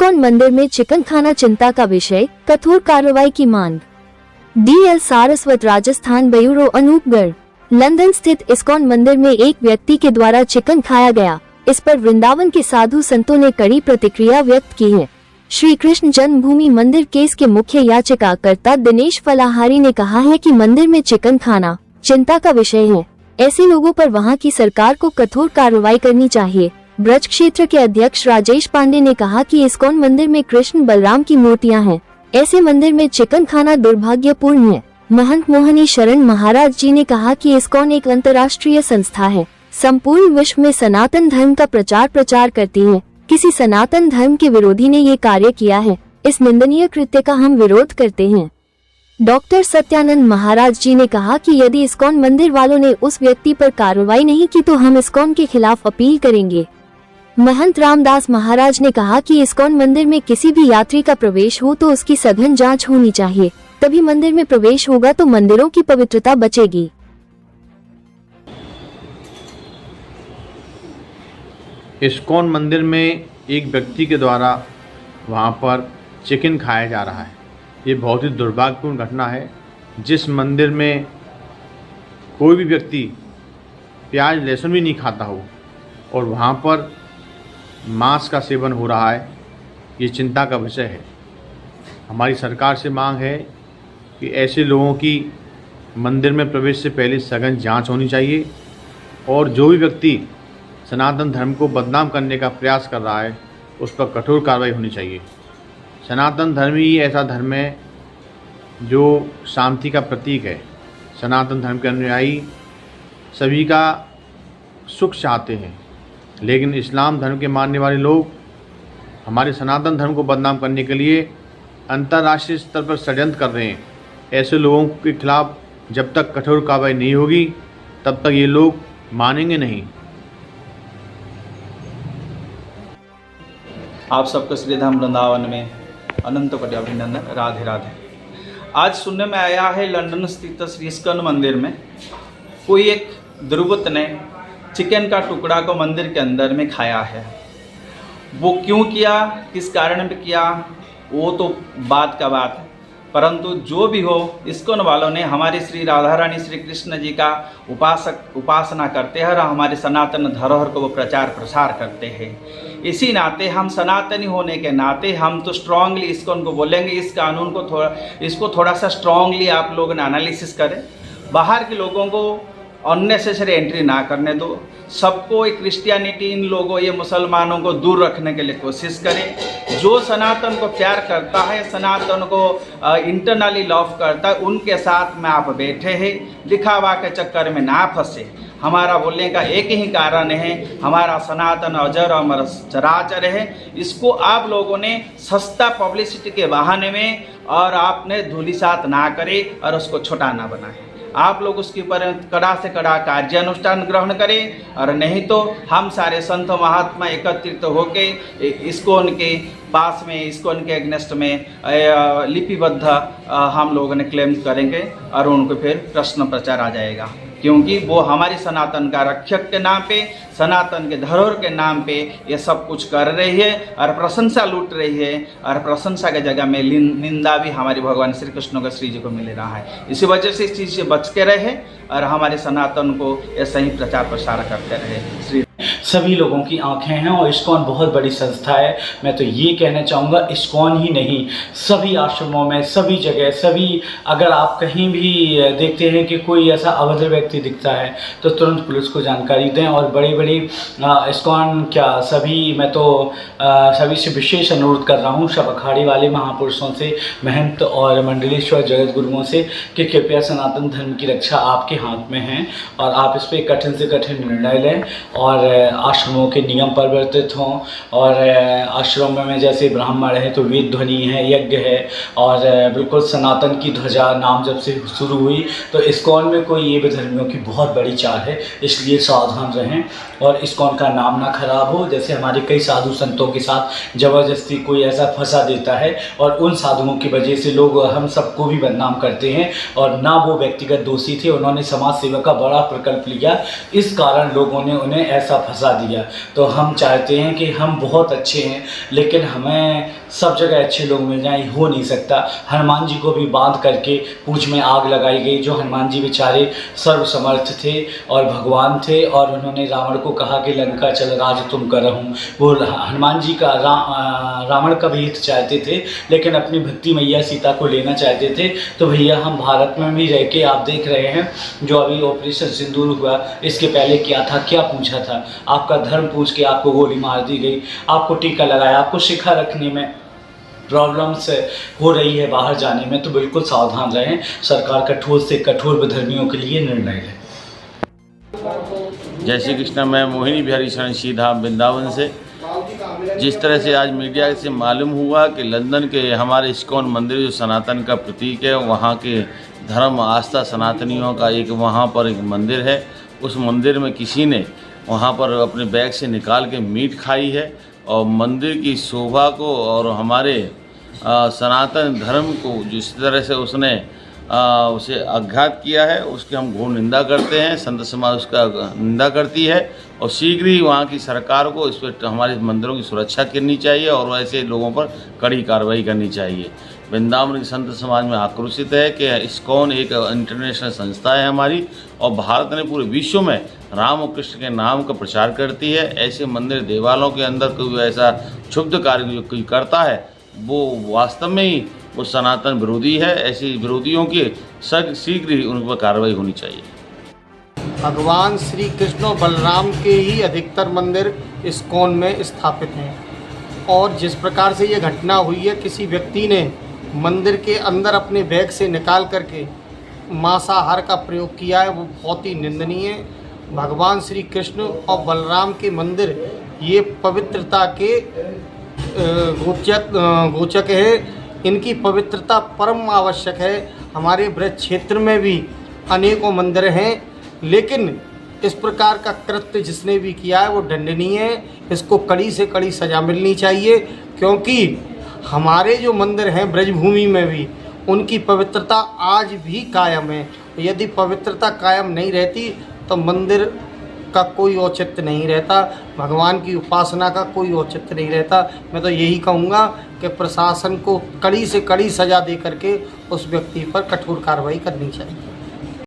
ISKCON मंदिर में chicken खाना चिंता का विषय, कठोर कार्रवाई की मांग। DL Saraswat Rajasthan bureau Anupgarh. London स्थित इस्कॉन मंदिर में एक व्यक्ति के द्वारा चिकन खाया गया। इस पर वृंदावन के साधु संतों ने कड़ी प्रतिक्रिया व्यक्त की है। श्री कृष्ण जन्मभूमि मंदिर केस के मुख्य याचिकाकर्ता दिनेश फलाहारी ने कहा है कि मंदिर में चिकन खाना चिंता का विषय है। ऐसे लोगों पर वहां की सरकार को कठोर कार्रवाई करनी चाहिए। ब्रज क्षेत्र के अध्यक्ष राजेश पांडे ने कहा कि इस्कॉन मंदिर में कृष्ण बलराम की मूर्तियां हैं। ऐसे मंदिर में चिकन खाना दुर्भाग्यपूर्ण है। महंत मोहनी शरण महाराज जी ने कहा कि इस्कॉन एक अंतर्राष्ट्रीय संस्था है, संपूर्ण विश्व में सनातन धर्म का प्रचार करती है। किसी सनातन धर्म के विरोधी ने ये कार्य किया है। इस निंदनीय कृत्य का हम विरोध करते हैं। डॉक्टर सत्यानंद महाराज जी ने कहा कि यदि इस्कॉन मंदिर वालों ने उस व्यक्ति पर कार्रवाई नहीं की तो हम इस्कॉन के खिलाफ अपील करेंगे। महंत रामदास महाराज ने कहा कि इस्कॉन मंदिर में किसी भी यात्री का प्रवेश हो तो उसकी सघन जांच होनी चाहिए, तभी मंदिर में प्रवेश होगा तो मंदिरों की पवित्रता बचेगी। इस्कॉन मंदिर में एक व्यक्ति के द्वारा वहाँ पर चिकन खाया जा रहा है। ये बहुत ही दुर्भाग्यपूर्ण घटना है। जिस मंदिर में कोई भी व्यक्ति प्याज लहसुन भी नहीं खाता हो और वहाँ पर मांस का सेवन हो रहा है, ये चिंता का विषय है। हमारी सरकार से मांग है कि ऐसे लोगों की मंदिर में प्रवेश से पहले सघन जांच होनी चाहिए और जो भी व्यक्ति सनातन धर्म को बदनाम करने का प्रयास कर रहा है उस पर कठोर कार्रवाई होनी चाहिए। सनातन धर्म ही ऐसा धर्म है जो शांति का प्रतीक है। सनातन धर्म के अनुयायी सभी का सुख चाहते हैं, लेकिन इस्लाम धर्म के मानने वाले लोग हमारे सनातन धर्म को बदनाम करने के लिए अंतर्राष्ट्रीय स्तर पर षड्यंत्र कर रहे हैं। ऐसे लोगों के खिलाफ जब तक कठोर कार्रवाई नहीं होगी तब तक ये लोग मानेंगे नहीं। आप सबको श्रीधाम वृंदावन में अनंत कोटि अभिनंदन। राधे राधे। आज सुनने में आया है लंदन स्थित श्री इस्कॉन मंदिर में कोई एक दुर्वृत्त ने चिकन का टुकड़ा को मंदिर के अंदर में खाया है। वो क्यों किया, किस कारण में किया, वो तो बात का बात है, परंतु जो भी हो, इस्कॉन वालों ने हमारे श्री राधा रानी श्री कृष्ण जी का उपासना करते हैं और हमारे सनातन धरोहर को वो प्रचार प्रसार करते हैं। इसी नाते हम सनातनी होने के नाते हम तो स्ट्रांगली इस्कॉन को बोलेंगे, इस कानून को इसको थोड़ा सा स्ट्रांगली आप लोग एनालिसिस करें। बाहर के लोगों को अननेसेसरी एंट्री ना करने दो। सबको क्रिश्चियनिटी इन लोगों ये मुसलमानों को दूर रखने के लिए कोशिश करें। जो सनातन को प्यार करता है, सनातन को इंटरनली लव करता है, उनके साथ में आप बैठे हैं। दिखावा के चक्कर में ना फंसे। हमारा बोलने का एक ही कारण है, हमारा सनातन अजर अमर चराचर है। इसको आप लोगों ने सस्ता पब्लिसिटी के बहाने में और आपने धूलिसात ना करे और उसको छोटा ना बनाए। आप लोग उसके ऊपर कड़ा से कड़ा कार्यानुष्ठान ग्रहण करें, और नहीं तो हम सारे संत महात्मा एकत्रित होके इस्कॉन के पास में, इस्कॉन के अगेंस्ट में लिपिबद्ध हम लोगों ने क्लेम करेंगे और उनको फिर प्रश्न प्रचार आ जाएगा, क्योंकि वो हमारी सनातन का रक्षक के नाम पे, सनातन के धरोहर के नाम पे ये सब कुछ कर रही है और प्रशंसा लूट रही है, और प्रशंसा के जगह में निंदा भी हमारे भगवान श्री कृष्ण का श्री जी को मिल रहा है। इसी वजह से इस चीज़ से बच के रहे और हमारे सनातन को ऐसा ही प्रचार प्रसार करते रहे। श्री सभी लोगों की आंखें हैं और इस्कॉन बहुत बड़ी संस्था है। मैं तो ये कहना चाहूँगा, इस्कॉन ही नहीं, सभी आश्रमों में, सभी जगह, सभी, अगर आप कहीं भी देखते हैं कि कोई ऐसा अभद्र व्यक्ति दिखता है तो तुरंत पुलिस को जानकारी दें। और बड़ी बड़ी इस्कॉन क्या सभी, मैं तो सभी से विशेष अनुरोध कर रहा हूँ, सब अखाड़े वाले महापुरुषों से, महंत और मंडलेश्वर जगत गुरुओं से, कि कृपया सनातन धर्म की रक्षा आपके हाथ में है और आप इस पर कठिन से कठिन निर्णय लें और आश्रमों के नियम परिवर्तित हों। और आश्रमों में जैसे ब्राह्मण है तो वेद ध्वनि है, यज्ञ है, और बिल्कुल सनातन की ध्वजा नाम जब से शुरू हुई तो इस्कॉन में कोई ये धर्मियों की बहुत बड़ी चाल है, इसलिए सावधान रहें और इस्कॉन का नाम ना खराब हो। जैसे हमारे कई साधु संतों के साथ ज़बरदस्ती कोई ऐसा फंसा देता है और उन साधुओं की वजह से लोग हम सबको भी बदनाम करते हैं, और ना वो व्यक्तिगत दोषी थे, उन्होंने समाज सेवा का बड़ा प्रकल्प लिया, इस कारण लोगों ने उन्हें ऐसा फंसा दिया। तो हम चाहते हैं कि हम बहुत अच्छे हैं, लेकिन हमें सब जगह अच्छे लोग मिल जाएं, हो नहीं सकता। हनुमान जी को भी बांध करके पूंछ में आग लगाई गई। जो हनुमान जी बेचारे सर्वसमर्थ थे और भगवान थे, और उन्होंने रावण को कहा कि लंका चल राज तुम करहूँ। वो हनुमान जी का रावण का भी हित चाहते थे, लेकिन अपनी भक्ति मैया सीता को लेना चाहते थे। तो भैया हम भारत में भी रह के आप देख रहे हैं, जो अभी ऑपरेशन सिंदूर हुआ, इसके पहले क्या था, क्या पूछा था? आपका धर्म पूछ के आपको गोली मार दी गई, आपको टीका लगाया, आपको शिखा रखने में प्रॉब्लम्स हो रही है बाहर जाने में। तो बिल्कुल सावधान रहें, सरकार कठोर से कठोर विधर्मियों के लिए निर्णय लें। जय श्री कृष्ण। मैं मोहिनी बिहारी शरण श्रीधाम वृंदावन से। जिस तरह से आज मीडिया से मालूम हुआ कि लंदन के हमारे इस्कॉन मंदिर जो सनातन का प्रतीक है, वहाँ के धर्म आस्था सनातनियों का एक वहाँ पर एक मंदिर है, उस मंदिर में किसी ने वहाँ पर अपने बैग से निकाल के मीट खाई है और मंदिर की शोभा को और हमारे सनातन धर्म को जिस तरह से उसने उसे आघात किया है, उसकी हम घोर निंदा करते हैं। संत समाज उसका निंदा करती है और शीघ्र ही वहाँ की सरकार को इस पर हमारे मंदिरों की सुरक्षा करनी चाहिए और ऐसे लोगों पर कड़ी कार्रवाई करनी चाहिए। वृंदावन की संत समाज में आक्रोशित है कि इस्कॉन एक इंटरनेशनल संस्था है हमारी, और भारत ने पूरे विश्व में राम और कृष्ण के नाम का प्रचार करती है। ऐसे मंदिर देवालयों के अंदर कोई ऐसा क्षुब्ध कार्य जो कोई करता है, वो वास्तव में ही वो सनातन विरोधी है। ऐसे विरोधियों की शीघ्र ही उन पर कार्रवाई होनी चाहिए। भगवान श्री कृष्ण और बलराम के ही अधिकतर मंदिर इस्कॉन में स्थापित हैं, और जिस प्रकार से ये घटना हुई है, किसी व्यक्ति ने मंदिर के अंदर अपने बैग से निकाल करके मांसाहार का प्रयोग किया है, वो बहुत ही निंदनीय है। भगवान श्री कृष्ण और बलराम के मंदिर ये पवित्रता के गोचक है, इनकी पवित्रता परम आवश्यक है। हमारे ब्रज क्षेत्र में भी अनेकों मंदिर हैं, लेकिन इस प्रकार का कृत्य जिसने भी किया है वो दंडनीय है। इसको कड़ी से कड़ी सज़ा मिलनी चाहिए, क्योंकि हमारे जो मंदिर हैं ब्रजभूमि में भी उनकी पवित्रता आज भी कायम है। यदि पवित्रता कायम नहीं रहती तो मंदिर का कोई औचित्य नहीं रहता, भगवान की उपासना का कोई औचित्य नहीं रहता। मैं तो यही कहूँगा कि प्रशासन को कड़ी से कड़ी सज़ा दे करके उस व्यक्ति पर कठोर कार्रवाई करनी चाहिए।